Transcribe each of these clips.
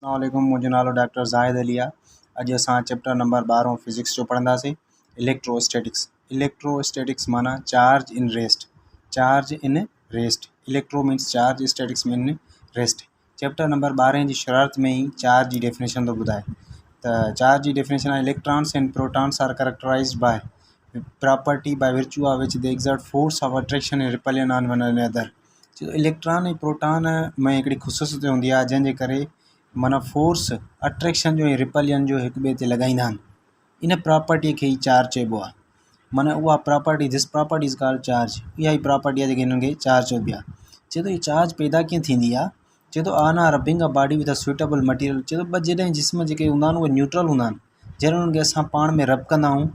अस्सलामुअलैकुम, मुंहिंजो नालो डॉक्टर ज़ाहिद अली आहे। अॼु असां चैप्टर नंबर 12 फिज़िक्स जो पढ़ंदासीं। इलेक्ट्रोस्टैटिक्स माना charge in rest. Electro means charge, statics mean rest. Chapter number 12 जी शरारत में ही चार्ज जी डेफिनेशन थो ॿुधाए। त चार्ज जी डेफिनेशन आहे electrons and protons are characterized by property by virtue of which they exert force of attraction and repulsion on one another. Electron ऐं प्रोटॉन में हिकिड़ी ख़ुशूसियत हूंदी आहे जंहिंजे करे माना फोर्स अट्रैक्शन जो ऐं रिपल्शन जो हिक ॿिए ते लॻाईंदा आहिनि। इन प्रॉपर्टीअ खे ई चार्ज चइबो आहे। माना उहा property, this property is called charge. इहा ई प्रॉपर्टी आहे जेके हिननि खे चार्ज चइबी आहे। चए थो हीअ चार्ज पैदा कीअं थींदी आहे। चए थो आन are rubbing a body with a suitable material. चए थो जॾहिं जिस्म जेके हूंदा आहिनि उहे न्यूट्रल हूंदा आहिनि, जॾहिं उन्हनि खे असां पाण में रब कंदा आहियूं,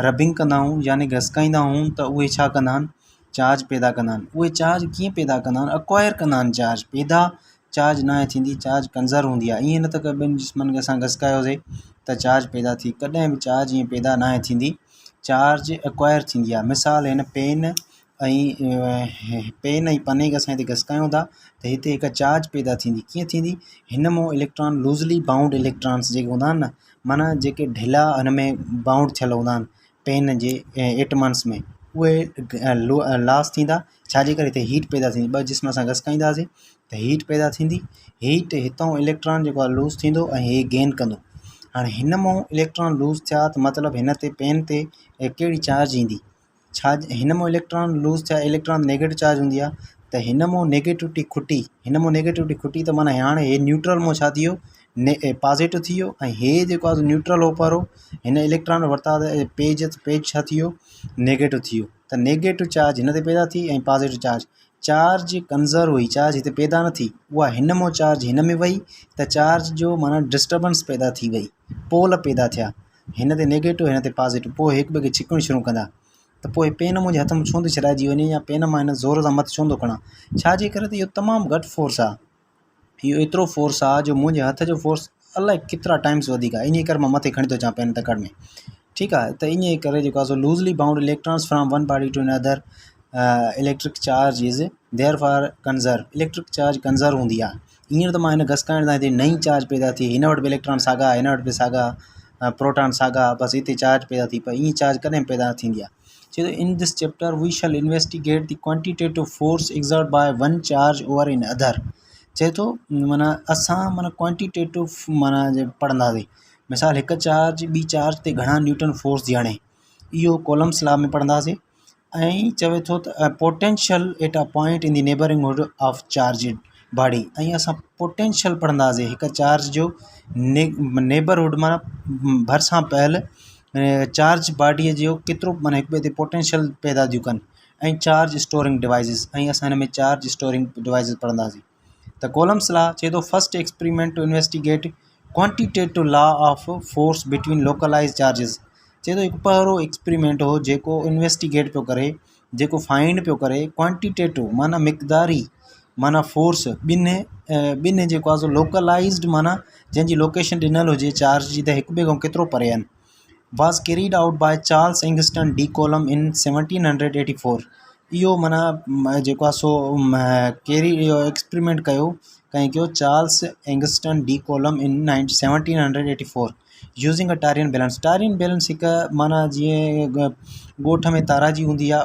रबिंग कंदा आहियूं यानी घसकाईंदा आहियूं, त उहे छा कंदा आहिनि, चार्ज पैदा कंदा आहिनि। उहे चार्ज कीअं पैदा कंदा आहिनि, अक्वायर कंदा आहिनि। चार्ज पैदा चार्ज न आहे थींदी, चार्ज कंज़र्व हूंदी आहे। ईअं न त ॿिनि जिस्मनि खे असां घसकायोसीं त चार्ज पैदा थी, कॾहिं बि चार्ज ईअं पैदा न आहे थींदी, चार्ज एक्वायर थींदी आहे। मिसाल हिन पेन ऐं पने खे असां हिते घसकायूं था त हिते हिकु चार्ज पैदा थींदी। कीअं थींदी, हिन मां इलेक्ट्रॉन लूज़ली बाउंड इलेक्ट्रॉन्स जेके हूंदा आहिनि न, माना जेके ढिला हिन में बाउंड थियल हूंदा आहिनि पेन जे एटमन्स में, उहे लॉस थींदा। छाजे करे, हिते हीट पैदा थींदी। ॿ जिस्म असां घसकाईंदासीं त हीट पैदा थींदी। हीट हितां इलेक्ट्रॉन जेको आहे लूज़ थींदो ऐं हे गेन कंदो। हाणे हिन मां इलेक्ट्रॉन लूज़ थिया त मतिलबु हिन ते पेन ते कहिड़ी चार्ज ईंदी। छा हिन मां इलेक्ट्रॉन लूज़ थिया, इलेक्ट्रॉन नेगेटिव चार्ज हूंदी आहे, त हिन मां नेगेटिविटी खुटी, त माना हाणे हे न्यूट्रल मां छा थी वियो, पॉज़िटिव थी वियो। ऐं हे जेको आहे न्यूट्रल हो पर हिन इलेक्ट्रॉन वरिता त पेज छा थी वियो, नेगेटिव थी वियो। त नेगेटिव चार्ज हिन ते पैदा थी ऐं पॉज़िटिव चार्ज कंज़र्व हुई, चार्ज हिते पैदा न थी, उहा हिन मां चार्ज हिन में वई त चार्ज जो माना डिस्टर्बेंस पैदा थी वई, पोल पैदा थिया, हिन ते नेगेटिव हिन ते पॉज़िटिव। पोइ हिक ॿिए खे छिकणु शुरू कंदा, त पोइ पेन मुंहिंजे हथ में छो थी छॾाइजी वञे, या पेन मां हिन ज़ोर सां मथे छो थो खणा। छाजे करे, त इहो तमामु घटि फोर्स आहे। इहो एतिरो फोर्स आहे जो मुंहिंजे हथ जो फोर्स अलाए केतिरा टाइम्स वधीक आहे, इन करे मां मथे खणी थो अचां पेन तकड़ में। ठीकु आहे, त इन करे जेको आहे सो loosely bound electrons from one body to another electric charge is there for conserve. Electric charge conserve हूंदी आहे। हींअर त मां हिन घसकाइण सां हिते नई चार्ज पैदा थी, हिन वटि बि इलेक्ट्रॉन साॻा, हिन वटि बि साॻा प्रोटॉन साॻा, बसि हिते चार्ज पैदा थी, पर ईअं चार्ज कॾहिं पैदा थींदी आहे। चए थो in this chapter we shall investigate the quantitative force exert by one charge over in other. चए थो माना असां माना क्वांटिटेटिव माना पढ़ंदासीं। मिसाल हिकु चार्ज ॿी चार्ज ते घणा न्यूटन फोर्स थी आणे, इहो कोलम्स लॉ में पढ़ंदासीं। ऐं चवे थो त potential at a point in the neighbourhood of charge body. ऐं असां पोटेंशियल पढ़ंदासीं हिकु चार्ज जो नेबरहुड माना भरिसां पयल चार्ज बॉडीअ जो केतिरो माना हिक ॿिए ते पोटेंशियल पैदा थियूं कनि। ऐं चार्ज स्टोरिंग डिवाइसिस, ऐं असां हिन में चार्ज स्टोरिंग डिवाइसिस पढ़ंदासीं। त कोलम्स लॉ चए थो first experiment to investigate quantitative law of force between localize charges. चए थो हिकु पहिरों एक्सपेरिमेंट हो जेको इन्वेस्टिगेट पियो करे, जेको फाइंड पियो करे क्वांटिटेटिव माना मिक़दारी माना फोर्स ॿिनि जेको आहे सो लोकलाइज्ड माना जंहिंजी लोकेशन ॾिनल हुजे चार्ज जी, त हिक ॿिए खां केतिरो परे आहिनि, was carried out by Charles Augustin de Coulomb in 1784। इहो माना जेको आहे सो इहो एक्सपेरिमेंट कयो Charles Augustin de Coulomb in 1784 using a torsion balance. Torsion balance हिकु माना जीअं ॻोठ में ताराजी हूंदी आहे,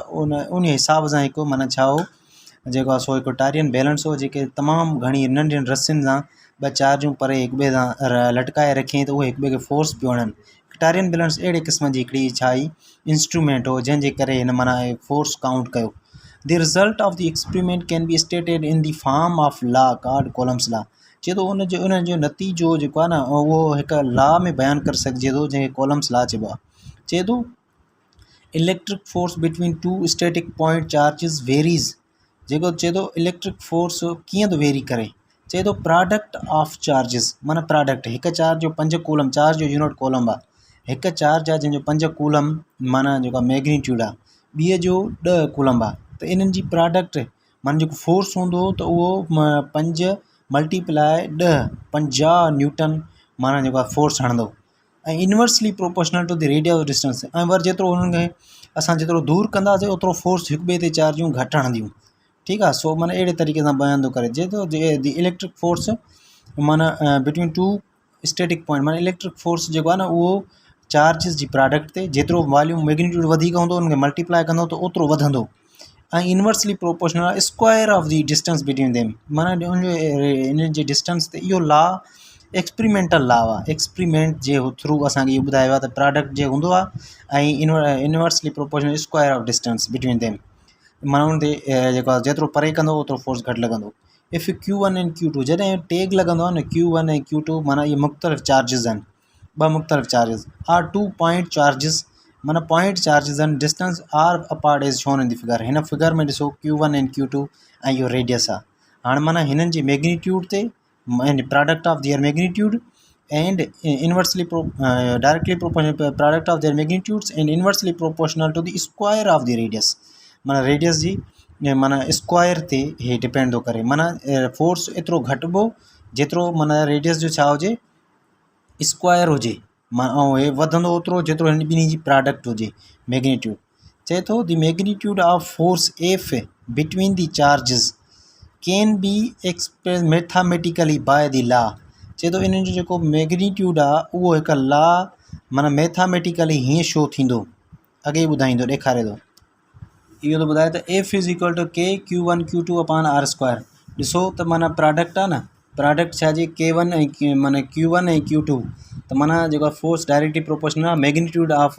उन हिसाब सां हिकु माना छा हो जेको आहे सो हिकु टारियन बैलेंस हो, जेके तमामु घणी नंढियुनि रस्सियुनि सां ॿ चार्जूं परे हिक ॿिए सां लटकाए रखियईं, त उहे हिक ॿिए खे फोर्स पियो हणनि। टारियन बैलेंस अहिड़े क़िस्म जी हिकिड़ी छा आई इंस्ट्रूमेंट हो, जंहिंजे करे हिन माना फोर्स काउंट कयो। The result of the experiment can be stated in the form of law called coulombs law. चए थो उनजो नतीजो जेको आहे न उहो हिकु लॉ में बयानु करे सघिजे थो, जंहिंखे कोलम्स लॉ चइबो आहे। चए थो electric force between two static point charges varies. जेको चए थो इलेक्ट्रिक फोर्स कीअं थो वेरी करे, चए थो प्रोडक्ट ऑफ चार्जिस माना प्रोडक्ट हिकु चार्ज जो 5 कूलम, चार्ज जो यूनिट कूलम आहे। हिकु चार्ज आहे जंहिंजो 5 कूलम माना जेको मैग्नीट्यूड आहे, ॿिए जो 10 कूलम आहे। त इन्हनि जी प्रोडक्ट माना जेको फोर्स हूंदो त उहो 5 मल्टीप्लाई 10 50 न्यूटन माना जेको आहे फोर्स हणंदो। ऐं inversely proportional to the radius distance. ऐं वरी जेतिरो उन्हनि खे असां जेतिरो दूरि कंदासीं ओतिरो फोर्स हिक ॿिए ते चार्जूं घटि हणंदियूं। ठीकु आहे, सो माना अहिड़े तरीक़े सां बयानु थो करे। चए थो द इलेक्ट्रिक फोर्स माना बिटवीन टू स्टैटिक पॉइंट माना इलेक्ट्रिक फोर्स जेको आहे न उहो चार्जिस जी प्रोडक्ट ते जेतिरो वॉल्यूम मैग्नीट्यूड वधीक हूंदो उनखे मल्टीप्लाई कंदो त ओतिरो वधंदो ऐं इनवर्सली प्रोपोर्शनल आहे square of the distance between them माना इन जे डिस्टेंस ते इहो लॉ एक्सपेरिमेंटल लॉ आहे एक्सपेरिमेंट जे थ्रू असांखे इहो ॿुधायो आहे त प्रोडक्ट जे हूंदो आहे ऐं inversely proportional square of distance between them माना उन ते जेको आहे जेतिरो परे कंदो ओतिरो फोर्स घटि लॻंदो इफ़ Q1 ऐं Q2 जॾहिं टैग लॻंदो आहे न Q1 ऐं Q2 माना इहे मुख़्तलिफ़ चार्जिस आहिनि ॿ मुख़्तलिफ़ चार्जिस आर 2 पॉइंट चार्जिस माना पॉइंट चार्जिस आहिनि distance are apart is shown in the figure हिन फिगर में ॾिसो Q1 ऐं Q2 ऐं इहो रेडियस आहे हाणे माना हिननि जी मैग्नीट्यूड ते product of their magnitude and inversely directly proportional product of their magnitudes and inversely proportional to the square of the radius माना रेडियस जी माना स्क्वायर ते हे डिपेंड थो करे माना फोर्स एतिरो घटिबो जेतिरो माना रेडियस जो छा हुजे स्क्वायर हुजे ऐं हे वधंदो ओतिरो जेतिरो हिन ॿिन्ही जी प्रोडक्ट हुजे मैग्नीट्यूड चए थो the magnitude of force F between the charges can be express mathematically by the law चए थो इन्हनि जो जेको मैग्नीट्यूड आहे उहो हिकु लॉ माना मैथामेटिकली हीअं शो थींदो अॻे ॿुधाईंदो ॾेखारे थो इहो थो ॿुधाए त एफ इज़ इक्वल टू के Q1 Q2 upon R square ॾिसो त माना प्रोडक्ट आहे न प्रोडक्ट छा जे K1 ऐं माना Q1 ऐं Q2 त माना जेको आहे फोर्स डायरेक्टली प्रोपोर्शनल आहे magnitude of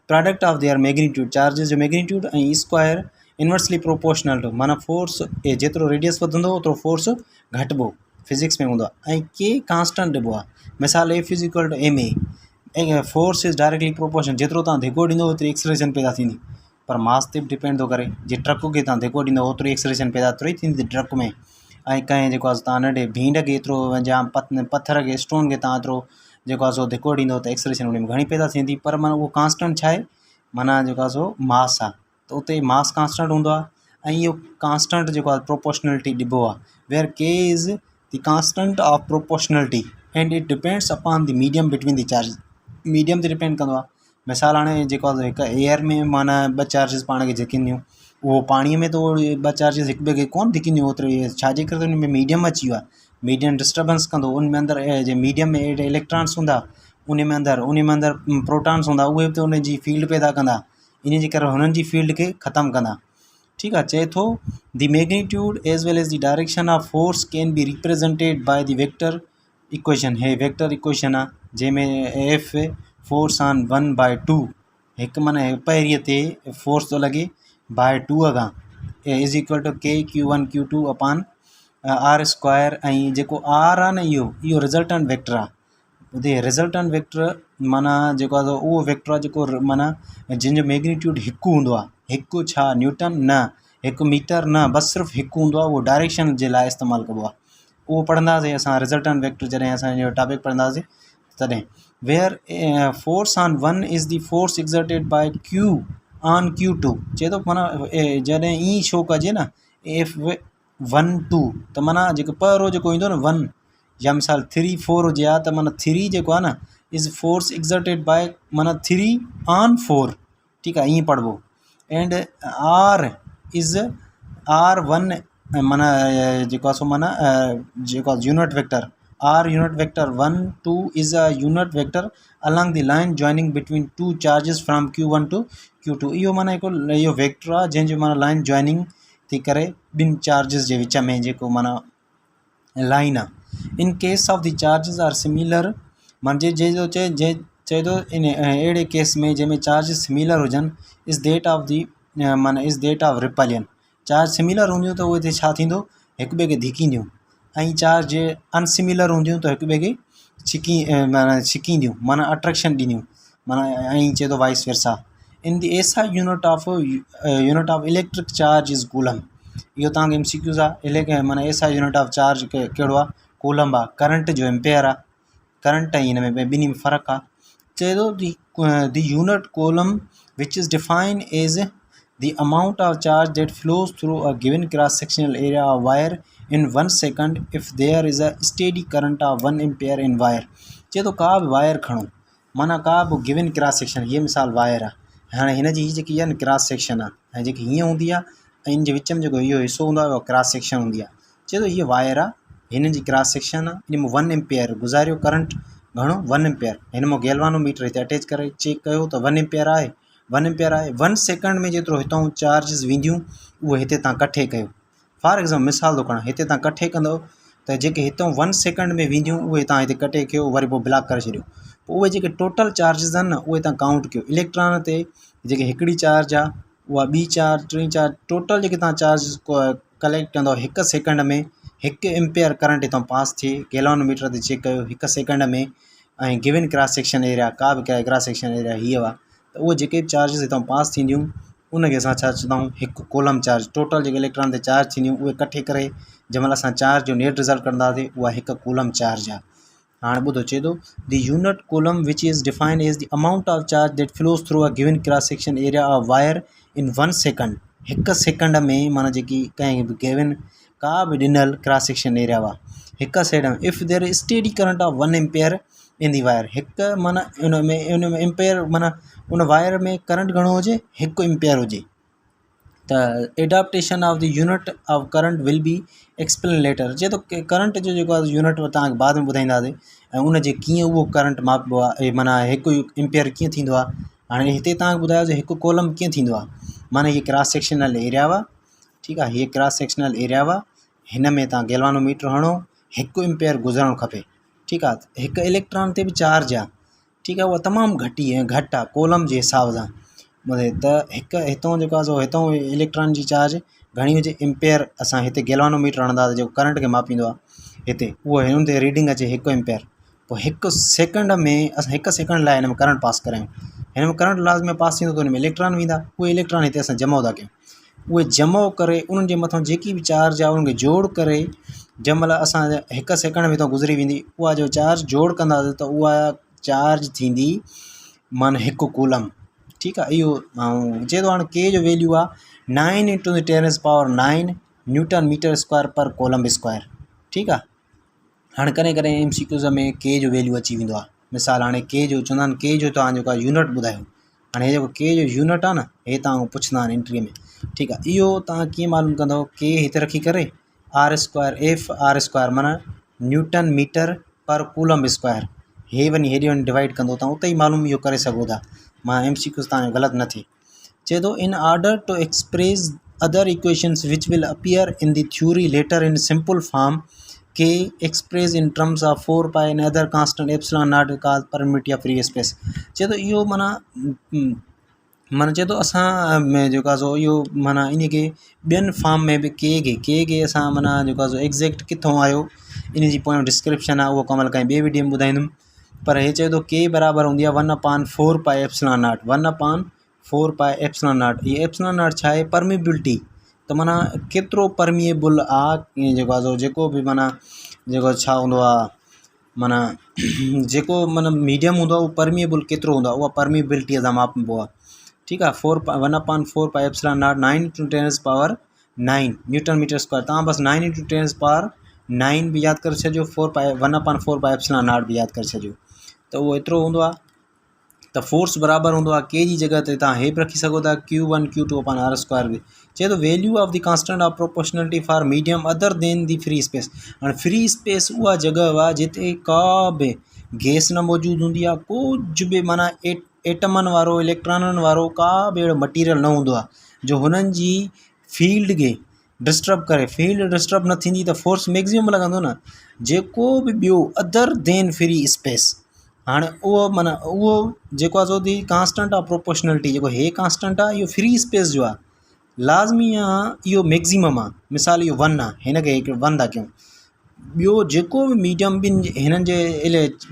product of their magnitude charges जो मैग्नीट्यूड ऐं स्क्वायर इनवर्सली प्रोपोर्शनल टू माना फोर्स जेतिरो रेडियस वधंदो ओतिरो फोर्स घटिबो फिज़िक्स में हूंदो आहे ऐं के कांस्टेंट ॾिबो आहे मिसाल F is equal to M A force is directly proportional जेतिरो तव्हां धिको ॾींदो ओतिरी एक्सलेशन पैदा थींदी पर मास ते बि डिपेंड थो करे जे ट्रक खे तव्हां धिको ॾींदो ओतिरी एक्सलेशन पैदा थोरी थींदी ट्रक में ऐं कंहिं जेको आहे तव्हां नंढे भींड खे एतिरो जाम पत्थर खे स्टोन खे तव्हां एतिरो जेको आहे सो धिको ॾींदो त एक्सलेशन उन में घणी पैदा थींदी पर माना उहो कांस्टेंट छा आहे माना जेको आहे सो मास आहे त उते मास कांस्टेंट हूंदो आहे ऐं इहो कांस्टेंट जेको आहे प्रोपोर्शनलिटी ॾिबो आहे वेयर के is the constant of proportionality and it depends upon the medium between the charges medium ते डिपेंड कंदो आहे मिसाल हाणे जेको आहे हिकु एयर में माना ॿ चार्जिस पाण खे धिकिंदियूं उहो पाणीअ में त उहो ॿ चार्जिस हिक ॿिए खे कोन धिकिंदियूं ओतिरो छाजे करे त उन में मीडियम अची वियो आहे मीडियम डिस्टर्बेंस कंदो उन में अंदरि जे मीडियम में अहिड़े इलेक्ट्रॉन्स हूंदा उन में अंदरि प्रोटॉन्स हूंदा उहे बि त उन जी फील्ड पैदा कंदा इन जे करे हुननि जी फील्ड खे ख़तमु कंदा ठीकु आहे चए थो the magnitude as well as the direction of force can be represented by the vector equation हे वेक्टर इक्वेशन आहे जंहिंमें एफ फोर्स ऑन 1/2 हिकु माना पहिरीं ते फोर्स थो लॻे बाय 2 खां इज़ इक्वल टू के Q1 Q2 upon R square ऐं जेको आर आहे न इहो रिज़ल्टेंट वेक्टर आहे ॿुधे रिज़ल्टेंट वेक्टर माना जेको आहे उहो वेक्टर आहे जेको माना जंहिंजो मैग्नीट्यूड हिकु हूंदो आहे हिकु छा न्यूटन न हिकु मीटर न बसि सिर्फ़ु हिकु हूंदो आहे उहो डायरेक्शन जे लाइ इस्तेमालु कबो आहे उहो पढ़ंदासीं असां रिज़ल्टेंट वेक्टर जॾहिं असां इहो टॉपिक पढ़ंदासीं तॾहिं where force on 1 is the force exerted by Q on Q2 चए थो माना जॾहिं ईअं शो कजे न F1 2 त माना जेको पहिरों जेको ईंदो न 1 या मिसाल 3 4 हुजे हा त माना 3 जेको आहे न इज़ फोर्स एक्सर्टेड बाय माना 3 ऑन 4 ठीकु आहे ईअं पढ़िबो एंड आर इज़ R1 माना जेको आहे सो माना जेको आहे unit vector R unit vector 1 2 is a unit vector along the line joining between two charges from Q1 to Q2 इहो माना हिकु इहो वेक्टर आहे जंहिंजो माना लाइन जॉइनिंग थी करे ॿिनि चार्जिस जे विच में जेको माना लाइन आहे in case of the charges are similar माना चए थो इन अहिड़े केस में जंहिंमें चार्जिस सिमिलर हुजनि इज़ डेट ऑफ दी माना is that of repulsion charge similar हूंदियूं त उहे छा थींदो हिक ॿिए खे धिकींदियूं ऐं चार्ज अनसिमिलर हूंदियूं त हिक ॿिए खे माना छिकींदियूं माना अट्रैक्शन ॾींदियूं माना ऐं चए थो वाइस वर्सा इन द एसा unit of electric charge is coulomb इहो तव्हांखे MCQs आहे माना एसा यूनिट ऑफ चार्ज कहिड़ो आहे कूलम आहे करंट जो एम्पेयर आहे करंट ऐं हिन में ॿिन्ही में फ़र्क़ु आहे चए थो the unit coulomb which is define as the amount of charge that flows through a given cross sectional area of wire in 1 second if there is a steady current of 1 ampere in wire चए तो का बि wire खणो माना का बि given cross section ये मिसाल वायर आहे हाणे हिन जी जेकी आहे न क्रॉस सेक्शन आहे ऐं जेकी हीअं हूंदी आहे ऐं इन जे विच में जेको इहो हिसो हूंदो आहे उहो क्रॉस सेक्शन हूंदी आहे चए थो हीअ वायर आहे हिन जी क्रॉस सेक्शन आहे, इन में 1 एम्पियर गुज़ारियो करंट घणो 1 एम्पियर। हिन में गैल्वानोमीटर हिते अटैच करे चेक कयो त 1 एम्पियर आहे 1 एम्पियर आहे। 1 सेकंड में जेतिरो हितां चार्जिस वेंदियूं उहे हिते तव्हां कठे कयो। फॉर एग्ज़ाम्पल मिसाल थो खणा, हिते तव्हां कठे कंदव त जेके हितां 1 सेकंड में वेंदियूं उहे तव्हां हिते कटे कयो, वरी पोइ ब्लॉक करे छॾियो। पोइ उहे जेके टोटल चार्जिस आहिनि न उहे तव्हां काउंट कयो। इलेक्ट्रॉन ते जेके हिकिड़ी चार्ज आहे उहा ॿी चार्ज टी चार्ज टोटल जेके तव्हां चार्ज कलेक्ट कंदव 1 सेकंड में 1 एम्पियर करंट हितां पास थिए। गैल्वानोमीटर ते चेक कयो 1 सेकंड में, ऐं गिवन क्रॉस सेक्शन एरिया का बि क्रॉस सेक्शन एरिया हीअ हुआ त उहे जेके चार्जिस हितां पास थींदियूं उनखे असां छा चवंदा आहियूं हिकु कॉलम चार्ज। टोटल जेके इलेक्ट्रॉन ते चार्ज थींदियूं उहे कठे करे जंहिं महिल असां चार्ज जो नेट रिज़ल्ट कंदासीं उहा 1 कॉलम चार्ज आहे। हाणे ॿुधो चए थो the unit coulomb which is defined as the amount of charge that flows through a given cross section area of wire in 1 second. 1 second में माना जेकी कंहिं बि गिवन का बि ॾिनल क्रॉस सेक्शन एरिया हुआ 1 second. If there is steady current of 1 ampere in the wire, हिकु माना उन में एम्पियर माना उन वायर में करंट घणो हुजे 1 एम्पियर हुजे त adaptation of the unit of current will be explain letter. चए थो करंट जो जेको आहे यूनिट तव्हांखे बाद में ॿुधाईंदासीं ऐं उन जे कीअं उहो करंट मापबो आहे, माना 1 एम्पियर कीअं थींदो आहे। हाणे हिते तव्हांखे ॿुधायोसीं 1 कॉलम कीअं थींदो आहे, माना हीअ क्रॉस सेक्शनल एरिया हुआ, ठीकु आहे, हीअ क्रॉस सेक्शनल एरिया हुआ। हिन में तव्हां गैल्वानोमीटर हणो 1 एम्पियर गुज़रणु खपे, ठीकु आहे। हिकु इलेक्ट्रॉन ते बि चार्ज आहे, ठीकु आहे, उहा तमामु घटि आहे कॉलम जे हिसाब सां त हिकु हितां जेको आहे सो हितां इलेक्ट्रॉन जी चार्ज घणी हुजे एम्पियर। असां हिते गैल्वानोमीटर हणंदासीं जेको करंट खे मापींदो आहे हिते उहो हिन ते रीडिंग अचे 1 एम्पियर। पोइ 1 सेकंड में असां 1 सेकंड लाइ हिन में करंट पास करायूं, हिन में करंट लाज़मी पास थींदो त हुन में इलेक्ट्रॉन वेंदा, उहे इलेक्ट्रॉन हिते असां जमा था कयूं। उहे जमा करे उन्हनि जे मथां जेकी बि चार्ज आहे उनखे जोड़ करे जंहिं महिल असां 1 सेकंड में हितां गुज़री वेंदी उहा जो चार्ज जोड़ कंदासीं त उहा चार्ज थींदी माना 1 कॉलम, ठीकु आहे। इहो ऐं चए थो हाणे के जो वैल्यू आहे 9 × 10⁻⁹ न्यूटन मीटर स्क्वायर पर कॉलम स्क्वायर, ठीकु आहे। हाणे कॾहिं कॾहिं MCQs में के जो वैल्यू अची वेंदो आहे। मिसाल हाणे के जो चवंदा आहिनि के जो तव्हां जेको आहे यूनिट ॿुधायो। हाणे हे जेको के जो यूनिट आहे न हे तव्हां पुछंदा आहिनि इंटरव्यू में, ठीकु आहे। इहो तव्हां कीअं मालूम कंदव, के हिते रखी करे R² माना न्यूटन मीटर पर कूलम स्क्वायर, हे वञी हेॾे वञी डिवाइड कंदो तव्हां उते ई मालूम इहो करे सघो था। मां MCQs तव्हांजो ग़लति न थिए। चए थो in order to express other equations which will appear in the theory later in simple form के express in terms of 4π and other constant ε0 called permittivity of free space. चए थो इहो माना चए थो असां में जेको आहे सो इहो माना इन खे ॿियनि फॉर्म में बि के असां माना जेको आहे सो एग्ज़ैक्ट किथां आयो इन जी पोयों डिस्क्रिप्शन आहे उहो कमल कंहिं ॿिए वीडियो में ॿुधाईंदुमि। पर हे चए थो के बराबरि हूंदी आहे 1/4π ε0 1/4π ε0। ये ε0 छा आहे परमिबिलिटी, त माना केतिरो परमिएबल आहे जेको आहे सो जेको बि माना जेको छा हूंदो आहे माना जेको माना मीडियम हूंदो आहे उहो परमिएबल केतिरो हूंदो आहे उहा परमिबिलिटीअ सां मापबो आहे, ठीकु आहे। 1/4π ε0 9 × 10⁻⁹ न्यूटन मीटर स्क्वायर। तव्हां बसि 9 × 10⁻⁹ बि यादि करे छॾियो, 1/4π ε0 बि यादि करे छॾियो त उहो एतिरो हूंदो आहे। त फोर्स बराबरि हूंदो आहे के जी जॻह ते तव्हां हे बि रखी सघो था Q1 Q2/R²। बि चए थो value of the constant of proportionality for medium other than the free space. हाणे फ्री स्पेस उहा जॻह हुआ जिते का बि गैस न मौजूदु हूंदी आहे, कुझु बि माना एटमनि वारो इलेक्ट्रॉननि वारो का बि अहिड़ो मटीरियल न हूंदो आहे जो हुननि जी फील्ड खे डिस्टर्ब करे। फील्ड डिस्टर्ब न थींदी त फोर्स मैक्सिमम लॻंदो न, जेको बि ॿियो अदर देन फ्री स्पेस। हाणे उहो माना उहो जेको आहे सो दी कांस्टेंट ऑफ प्रोपोर्शनलिटी जेको हे कांस्टेंट आहे इहो फ्री स्पेस जो आहे, लाज़मी आहे इहो मैक्सिमम आहे। मिसाल इहो 1 आहे, हिन खे 1 था कयूं। ॿियो जेको बि मीडियम हिननि जे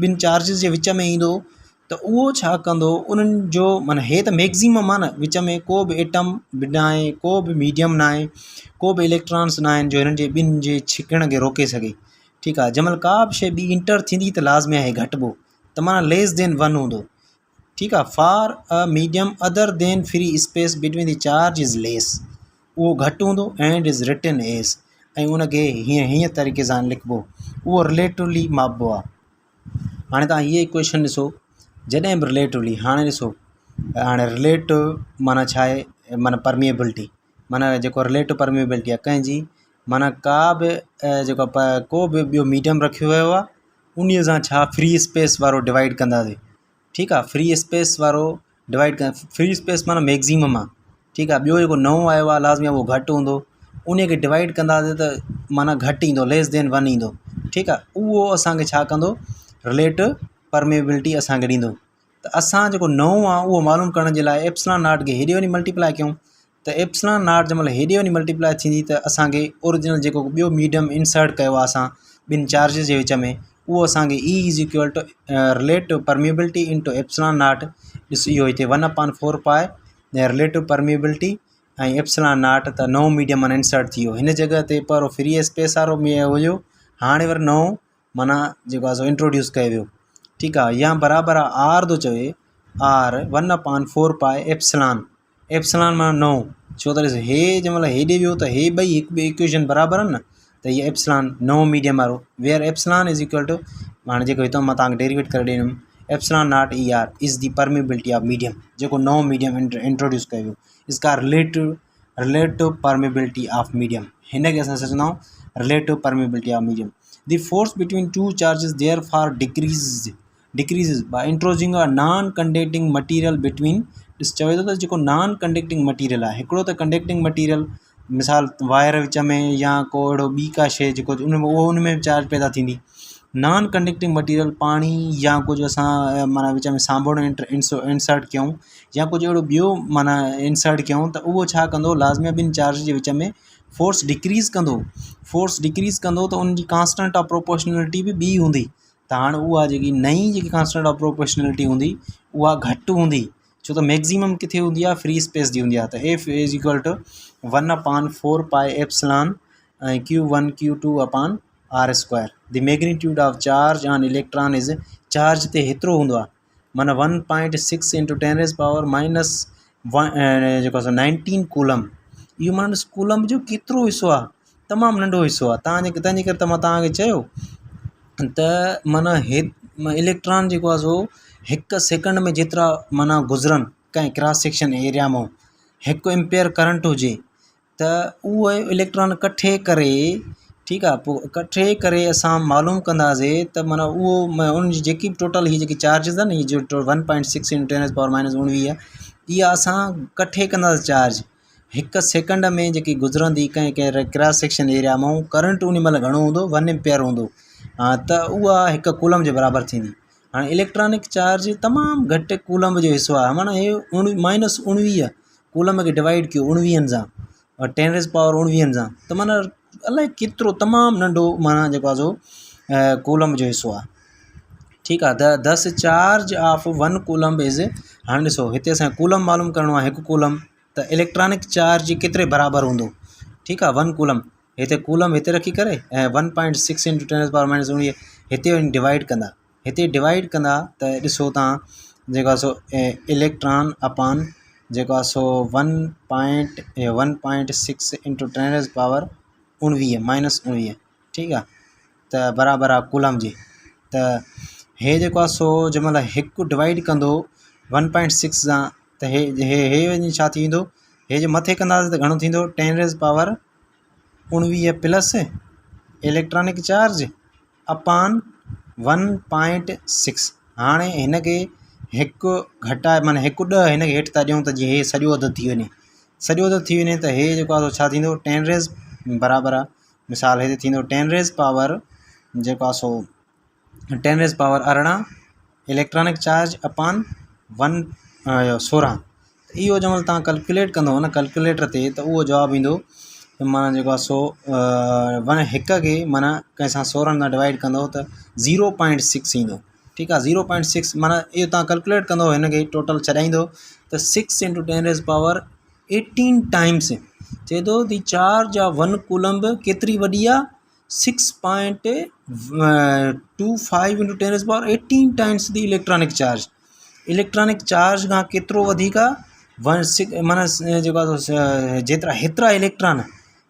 ॿिनि चार्जिस जे विच में ईंदो त उहो छा कंदो उन्हनि जो माना हे त मैक्सिमम आहे न, विच में को बि एटम बि न आहे, को बि मीडियम न आहे, को बि इलेक्ट्रॉन्स न आहिनि जो हिननि जे ॿिनि जे छिकण खे रोके सघे, ठीकु आहे। जंहिं महिल का बि शइ ॿी इंटर थींदी त लाज़मी आहे घटिबो, त माना लेस देन 1 हूंदो, ठीकु आहे। For a medium other than free space between the charge is less, उहो घटि हूंदो एंड इज़ रिटन एज़, ऐं उनखे हीअं तरीक़े सां लिखिबो, उहो रिलेटिवली मापबो आहे। हाणे तव्हां हीअ इक्वेशन ॾिसो, जॾहिं बि रिलेटिवली, हाणे ॾिसो हाणे रिलेटिव माना छा आहे, माना परमिएबिलिटी, माना जेको रिलेटिव परमिएबिलिटी आहे कंहिंजी माना का बि जेको को बि ॿियो मीडियम रखियो वियो आहे उन सां छा फ्री स्पेस वारो डिवाइड कंदासीं। ठीकु आहे, फ्री स्पेस वारो डिवाइड कर, फ्री स्पेस माना मैक्सिमम आहे। ठीकु आहे, ॿियो जेको नओं आयो आहे लाज़मी आहे उहो घटि हूंदो, उन खे डिवाइड कंदासीं त माना घटि ईंदो, लेस देन 1 ईंदो। ठीकु आहे, उहो असांखे छा कंदो, रिलेटिव परमेबिलिटी असांखे ॾींदो। त असां जेको नओं आहे उहो मालूम करण जे लाइ एप्सिलॉन नॉट खे हेॾे वञी मल्टीप्लाई कयूं, त एप्सिलॉन नॉट जंहिं महिल हेॾे वञी मल्टीप्लाई थींदी त असांखे ओरिजिनल जेको ॿियो मीडियम इंसर्ट कयो आहे असां ॿिनि चार्जिस जे विच में, उहो असांखे E is equal to relative permeability into epsilon naught. ॾिस इहो हिते 1/4 पाए रिलेटिव परमेबिलिटी ऐं एप्सिलॉन नॉट, त नओं मीडियम माना इंसर्ट थी वियो। हिन जॻह ते पहिरों फ्री स्पेस वारो हुयो, हाणे वरी नओं माना जेको आहे सो इंट्रोड्यूस कयो वियो। ठीकु आहे, या बराबरि आहे R थो चवे, R 1/4 पाए एप्सिलॉन, एप्सिलॉन माना नओं, छो त ॾिस हे जंहिं महिल हेॾे वियो त हे ॿई हिकु ॿिए इक्वेशन बराबरि आहिनि न, त हीअ एप्सिलॉन नओं मीडियम वारो, where epsilon is equal to हाणे जेको हितां मां तव्हांखे डेरिवेट करे ॾींदुमि, epsilon naught ER is the permeability of medium, जेको नओं मीडियम इंट्रोड्यूस कयो वियो, इसका रिलेटिव परमेबिलिटी ऑफ मीडियम, हिन खे असां चवंदा आहियूं relative permeability of medium. The force between two charges therefore decrease by introducing a non conducting material between. ॾिस चवे थो त जेको नॉन कंडक्टिंग मटीरियल आहे, हिकिड़ो त कंडक्टिंग मटीरियल मिसाल वायर विच में या को अहिड़ो ॿी का शइ जेको उन में चार्ज पैदा थींदी। नॉन कंडक्टिंग मटीरियल पाणी या कुझु असां माना विच में साबुण इंसर्ट कयूं या कुझु अहिड़ो ॿियो माना इंसर्ट कयूं त उहो छा कंदो, लाज़मी ॿिनि चार्ज जे विच में फोर्स डिक्रीज़ कंदो, फोर्स डिक्रीज़ कंदो त उनजी कांस्टेंट ऑफ प्रोपोर्शनलिटी बि ॿी हूंदी। त हाणे उहा जेकी नई जेकी कांस्टेंट ऑफ प्रोपोर्शनलिटी हूंदी उहा घटि हूंदी, छो त मैक्सिमम किथे हूंदी आहे, फ्री स्पेस जी हूंदी आहे। त F इज़ इक्वल टू 1/4 पाए एप्सिलॉन ऐं Q1 Q2 upon R square. The magnitude of charge on electron is, charge ते हेतिरो हूंदो आहे माना 1.6 × 10⁻⁻1 जेको आहे 19 कूलम। इहो माना ॾिस कूलम जो केतिरो हिसो आहे, तमामु नंढो हिसो आहे। तंहिंजे करे त मां तव्हांखे चयो त माना इलेक्ट्रॉन जेको आहे सो हिकु सेकंड में जेतिरा माना गुज़रनि कंहिं क्रॉस सेक्शन एरिया मां, 1 एम्पियर करंट हुजे त उहे इलेक्ट्रॉन कठे करे, ठीकु आहे, पोइ कठे करे असां मालूम कंदासीं त माना उहो उनजी जेकी बि टोटल हीअ जेकी चार्जिस आहे न, हीअ जो 1.6 × 10⁻⁻19 इहा असां कठे कंदासीं चार्ज हिकु सेकंड में जेकी गुज़रंदी कंहिं क्रॉस सेक्शन एरिया मां, करंट उन महिल घणो हूंदो, 1 एम्पियर हूंदो, त उहा हिकु कूलम जे बराबरि थींदी। हाणे इलेक्ट्रॉनिक चार्ज तमामु घटि कूलम जो हिसो आहे, माना हे -19 कूलम खे डिवाइड कयो 19 सां, 10⁻19 सां, त माना अलाए केतिरो तमामु नंढो माना जेको आहे सो कूलम जो हिसो आहे। ठीकु आहे, दस चार्ज ऑफ 1 कूलम इज़, हाणे ॾिसो हिते असांखे कूलम मालूम करिणो आहे, 1 कूलम, त इलेक्ट्रॉनिक चार्ज केतिरे बराबरि हूंदो। ठीकु आहे, 1 कूलम, हिते कूलम हिते रखी करे ऐं 1.6 × 10⁻⁻19 हिते वञी डिवाइड कंदा, हिते डिवाइड कंदा त ॾिसो तव्हां जेको आहे सो इलेक्ट्रॉन अपॉन जेको आहे सो 1.6 × 10⁻⁻19 ठीकु आहे, त बराबरि आहे कूलम जे। त हे जेको आहे सो जंहिं महिल हिकु डिवाइड कंदो 1.6 सां, त हे वञी छा थी वेंदो, हे जो मथे कंदासीं त घणो थींदो, 10⁻19 प्लस इलेक्ट्रॉनिक चार्ज अपॉन 1.6। हाणे हिन खे हिकु घटाए माना 1 हिन खे हेठि था ॾियूं त जीअं हे सॼो अधु थी वञे, सॼो अधु थी वञे, त हे जेको आहे छा थींदो, 10 बराबरि आहे, मिसाल हिते थींदो 10 जेको आहे सो 10⁻18 इलेक्ट्रॉनिक चार्ज अपॉन 16। इहो जंहिं महिल तव्हां कैलकुलेट कंदो न कैलकुलेटर ते, त उहो जवाबु ईंदो माना जेको आहे सो हिक खे माना कंहिं सां 16 सां डिवाइड कंदो त 0.6 ईंदो। ठीकु आहे, 0.6 माना इहो तव्हां कैलकुलेट कंदो, हिन खे टोटल छॾाईंदो त 6 × 10⁻18 टाइम्स चए थो दी चार्ज ऑफ 1 कूलम केतिरी वॾी आहे, 6.25 × 10⁻18 times the electronic charge. Electronic charge खां केतिरो वधीक आहे, माना जेको आहे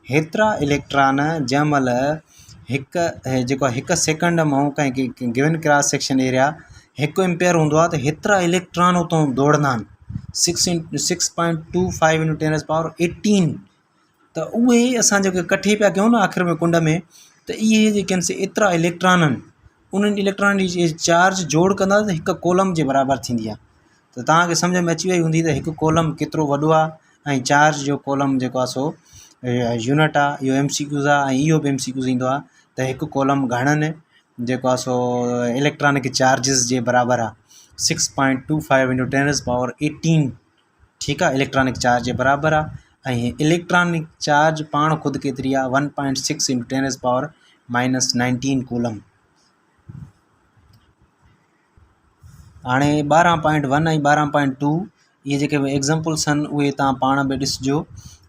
हेतिरा इलेक्ट्रॉन जंहिं महिल जेको आहे 1 सेकंड मां कंहिं given cross section area 1 ampere हूंदो आहे, त हेतिरा इलेक्ट्रॉन उतां दौड़ंदा आहिनि 6.25 × 10⁻18 त उहे असां जेके कठे पिया कयूं न आख़िर में कुंड में, त इहे जेके आहिनि से एतिरा इलेक्ट्रॉन आहिनि, उन्हनि इलेक्ट्रॉन जी चार्ज जोड़ कंदा त हिकु कॉलम जे बराबरि थींदी आहे। त तव्हांखे सम्झ में अची वई हूंदी त हिकु कॉलम केतिरो वॾो आहे ऐं चार्ज जो कॉलम जेको आहे सो यूनिट आहे। इहो MCQs आहे ऐं इहो बि MCQs ईंदो आहे त हिकु कॉलम घणनि जेको आहे सो इलेक्ट्रॉनिक चार्जिस जे बराबरि आहे, 6.25 × 10⁻18, ठीकु आहे, इलेक्ट्रॉनिक चार्ज जे बराबरि आहे। ऐं इलेक्ट्रॉनिक चार्ज पाण ख़ुदि केतिरी आहे, 1.6 × 10⁻19 कूलम। हाणे 12.1 ऐं 12.2 इहे जेके एग्ज़ाम्पल्स आहिनि उहे तव्हां पाण बि ॾिसिजो,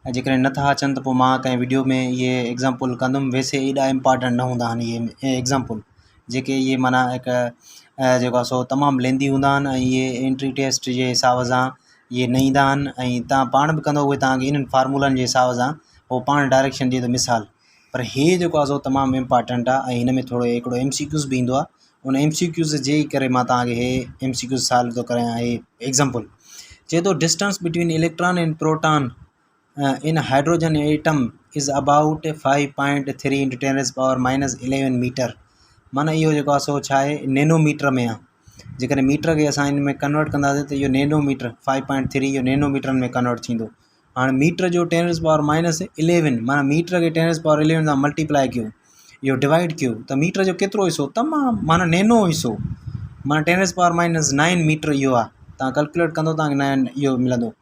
ऐं जेकॾहिं नथा अचनि त पोइ मां कंहिं वीडियो में इहे एग्ज़ाम्पल कंदुमि। वैसे एॾा इम्पॉर्टेंट न हूंदा आहिनि इहे एग्ज़ाम्पल, जेके इहे माना हिकु जेको आहे सो तमामु लेंदी हूंदा आहिनि ऐं इहे एंट्री टेस्ट जे हिसाब सां इहे न ईंदा आहिनि, ऐं तव्हां पाण बि कंदो उहे तव्हांखे इन्हनि फार्मूलनि जे हिसाब सां उहो पाण डायरेक्शन ॾिए थो मिसाल। पर इहे जेको आहे सो तमामु इम्पॉर्टेंट आहे ऐं हिन में थोरो हिकिड़ो MCQs बि ईंदो आहे। उन MCQs जे करे मां तव्हांखे इहे MCQs सॉल्व थो करायां। इहे एग्ज़ाम्पल चए थो distance between electron and proton in hydrogen atom is about 5.3 × 10⁻11 metre. माना इहो जेको आहे सो छा आहे, नैनोमीटर में आहे। जेकॾहिं मीटर खे असां इन में कन्वर्ट कंदासीं त इहो नैनोमीटर 5.3 इहो नैनोमीटरनि में कन्वर्ट थींदो। हाणे मीटर जो 10⁻11 माना मीटर खे 10⁻11 सां मल्टीप्लाई कयो, इहो डिवाइड कयो त मीटर जो केतिरो हिसो, तमामु माना नैनो हिसो, माना 10⁻9 मीटर इहो आहे। तव्हां कैलकुलेट कंदो तव्हांखे 9 इहो मिलंदो।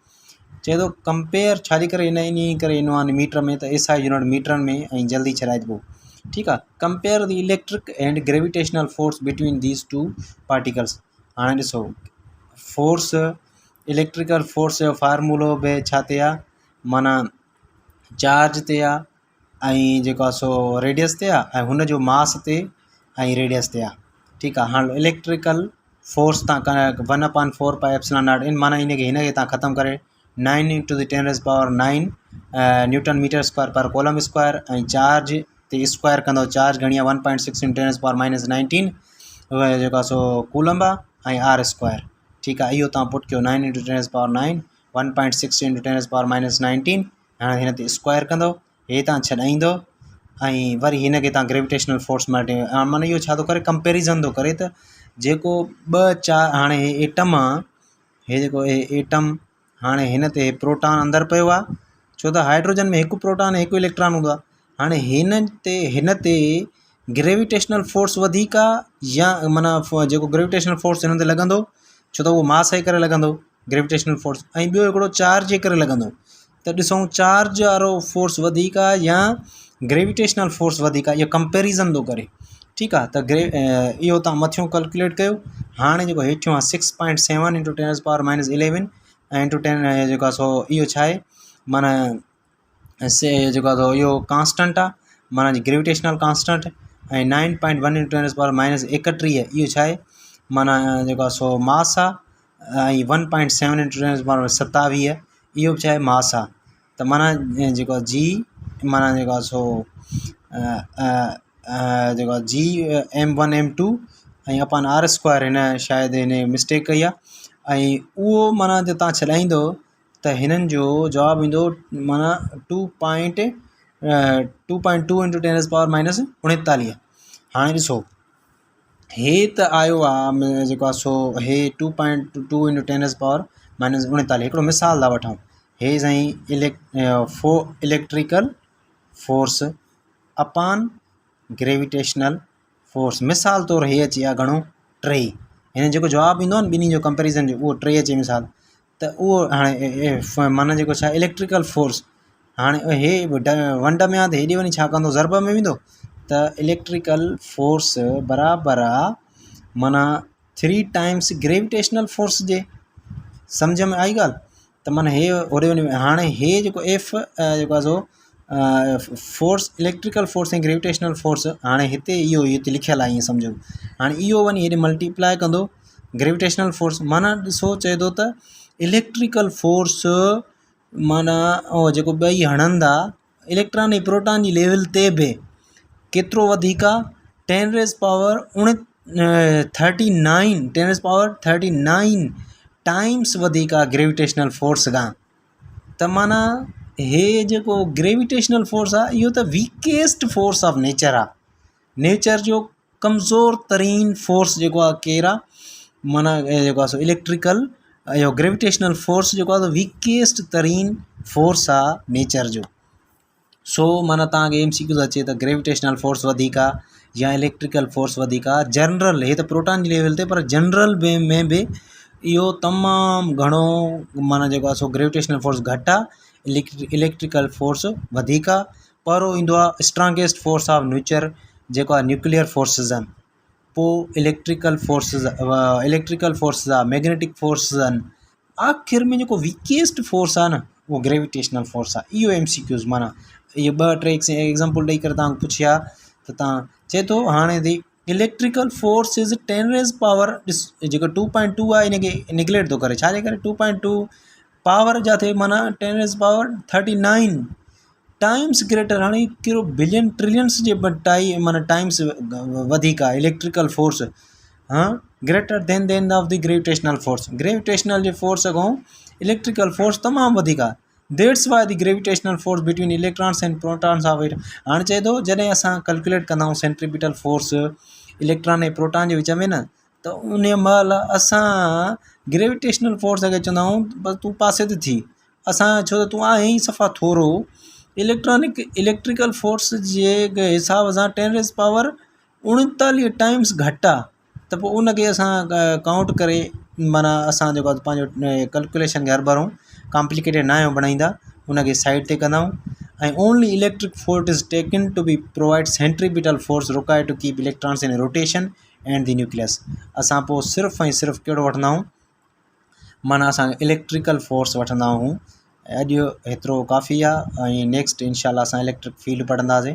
चए थो कंपेयर, छाजे करे इन करे ईंदो आहे मीटर में, त SI यूनिट मीटरनि में ऐं जल्दी छॾाइजबो, ठीकु आहे। Compare the electric and gravitational force between these two particles. हाणे ॾिसो फोर्स, इलेक्ट्रिकल फोर्स जो फार्मूलो बि छा ते आहे, माना चार्ज ते आहे ऐं जेको आहे सो रेडियस ते आहे ऐं हुन जो मास ते ऐं रेडियस ते आहे, ठीकु आहे। हाणे इलेक्ट्रिकल फोर्स तव्हां 1/4πε0 इन माना हिन खे तव्हां ख़तमु करे 9 × 10⁻9 न्यूटन मीटर स्क्वायर पर कॉलम स्क्वायर, ऐं चार्ज ते स्क्वायर कंदो, चार्ज घणी आहे 1.6 × 10⁻19 उहा जेको आहे सो कूलम आहे ऐं R², ठीकु आहे। इहो तव्हां पुट कयो 9 × 10⁻9 1.6 × 10⁻19, हाणे हिन ते स्क्वायर कंदो, हे तव्हां छॾाईंदो ऐं वरी हिन खे तव्हां ग्रेविटेशनल फोर्स मटे। माना इहो छा थो करे, कंपेरिज़न थो करे त जेको हाणे हे एटम आहे, हे जेको एटम हाणे हिन ते प्रोटॉन अंदरि पियो आहे, छो त हाइड्रोजन में हिकु प्रोटॉन हिकु इलेक्ट्रॉन हूंदो आहे। हाणे हिन ते ग्रेविटेशनल फोर्स वधीक आहे या माना जेको ग्रेविटेशनल फोर्स हिन ते लॻंदो, छो त उहो मास जे करे लॻंदो ग्रेविटेशनल फोर्स, ऐं ॿियो हिकिड़ो चार्ज जे करे लॻंदो। त ॾिसूं चार्ज वारो फोर्स वधीक आहे या ग्रेविटेशनल फोर्स वधीक आहे, इहो कंपेरिज़न थो करे, ठीकु आहे। त इहो तव्हां मथियों कैलकुलेट कयो। हाणे जेको हेठियों आहे 6.7 × 10⁻11 ऐं × 10 जेको आहे सो इहो छा आहे, माना जेको आहे सो इहो कांस्टेंट आहे, माना ग्रेविटेशनल कांस्टेंट, ऐं 9.1 × 10⁻31 इहो छा आहे, माना जेको आहे सो मास आहे, ऐं 1.7 × 10⁻27 इहो बि छा आहे, मास आहे। त माना जेको आहे G माना जेको आहे सो जेको आहे G m1m2 ऐं अपन R² हिन शायदि हिन मिस्टेक कई आहे। ऐं उहो माना जो तव्हां छॾाईंदो त हिननि जो जवाबु ईंदो माना 2.2 × 10⁻−39। हाणे ॾिसो हे त आयो आहे जेको आहे सो हे 2.2 × 10⁻−39। हिकिड़ो मिसाल था वठूं, हे साईं electrical force upon gravitational force, मिसाल तौरु हे अची आहे घणो 3। हिन जेको जवाबु ईंदो आहे न ॿिन्ही जो कंपेरिज़न जो, उहो 3 अचे मिसाल। त उहो हाणे माना जेको छा इलेक्ट्रिकल फोर्स, हाणे हे वंड में आहे त हेॾे वञी छा कंदो, ज़रब में वेंदो। त इलेक्ट्रिकल फोर्स बराबरि आहे माना 3 टाइम्स ग्रेविटेशनल फोर्स जे। सम्झ में आई ॻाल्हि? त माना हे होॾे वञी, हाणे हे जेको F जेको आहे सो फोर्स इलेक्ट्रिकल फोर्स ऐं ग्रेविटेशनल फोर्स, हाणे हिते इहो लिखियलु आहे ईअं सम्झो। हाणे इहो वञी हेॾे मल्टीप्लाई कंदो ग्रेविटेशनल फोर्स, माना ॾिसो चए थो त इलेक्ट्रिकल फोर्स माना जेको ॿई हणंदा इलेक्ट्रॉन ऐं प्रोटॉन जी लेवल ते बि केतिरो वधीक आहे, 10⁻39 टाइम्स वधीक आहे ग्रेविटेशनल फोर्स खां। त माना हे जेको ग्रेविटेशनल फोर्स आहे इहो त वीकेस्ट फोर्स ऑफ नेचर आहे। नेचर जो कमज़ोर तरीन फोर्स जेको आहे केरु आहे माना जेको आहे सो इलेक्ट्रिकल इहो ग्रेविटेशनल फोर्स जेको आहे वीकेस्ट तरीन फोर्स आहे नेचर जो। सो माना तव्हांखे MCQ अचे त ग्रेविटेशनल फोर्स वधीक आहे या इलेक्ट्रिकल फोर्स वधीक आहे। जनरल हे त प्रोटॉन जी लेवल ते पर जनरल में बि इहो तमामु घणो माना जेको आहे सो ग्रेविटेशनल फोर्स घटि आहे, इलेक्ट्रिकल फोर्स वधीक आहे। पहिरों ईंदो आहे स्ट्रांगेस्ट फोर्स ऑफ नेचर जेको आहे न्यूक्लियर फोर्सिस आहिनि, पोइ इलेक्ट्रिकल फोर्सिस आहे, मैग्नेटिक फोर्सिस आहिनि, आख़िर में जेको वीकेस्ट फोर्स आहे न उहो ग्रेविटेशनल फोर्स आहे। इहो MCQs माना इहे 2-3 एग्ज़ाम्पल ॾेई करे तव्हांखे पुछिया त तव्हां चए थो हाणे the electrical force is 10 raise power जेको 2.2 आहे इनखे निगलेक्ट थो करे, छाजे करे 2.2 पावर जा थिए माना 10 रेज़ पावर 39 टाइम्स ग्रेटर। हाणे कहिड़ो बिलियन ट्रिलियंस जे माना टाइम्स वधीक आहे electrical force greater than of the gravitational force. Gravitational जे फोर्स खां इलेक्ट्रिकल फोर्स तमामु वधीक आहे। That's why the gravitational force between electrons and protons of it. हाणे चए थो जॾहिं असां कैलकुलेट कंदा आहियूं सेंट्रीपिटल फोर्स इलेक्ट्रॉन ऐं प्रोटॉन जे विच में न, त उन महिल असां ग्रेविटेशनल फोर्स खे चवंदा आहियूं बसि तूं पासे ते थी, असां छो त तूं आहे ई सफ़ा थोरो। इलेक्ट्रिकल फोर्स जे हिसाब सां 10 रेज़ पावर 39 टाइम्स घटि आहे, त पोइ उनखे असां काउंट करे माना असां जेको आहे पंहिंजो कैलकुलेशन खे हर भरूं कॉम्प्लिकेटेड न आहियूं बणाईंदा, उनखे साइड ते कंदा आहियूं। ऐं only electric force is taken to be provide centripetal force required to keep electrons in rotation and the nucleus. असां पोइ सिर्फ़ु ऐं सिर्फ़ु कहिड़ो वठंदा आहियूं माना असां इलेक्ट्रिकल फोर्स वठंदा आहियूं। अॼु हेतिरो काफ़ी आहे ऐं नेक्स्ट इंशाल्लाह असां इलेक्ट्रिक फील्ड पढ़ंदासीं।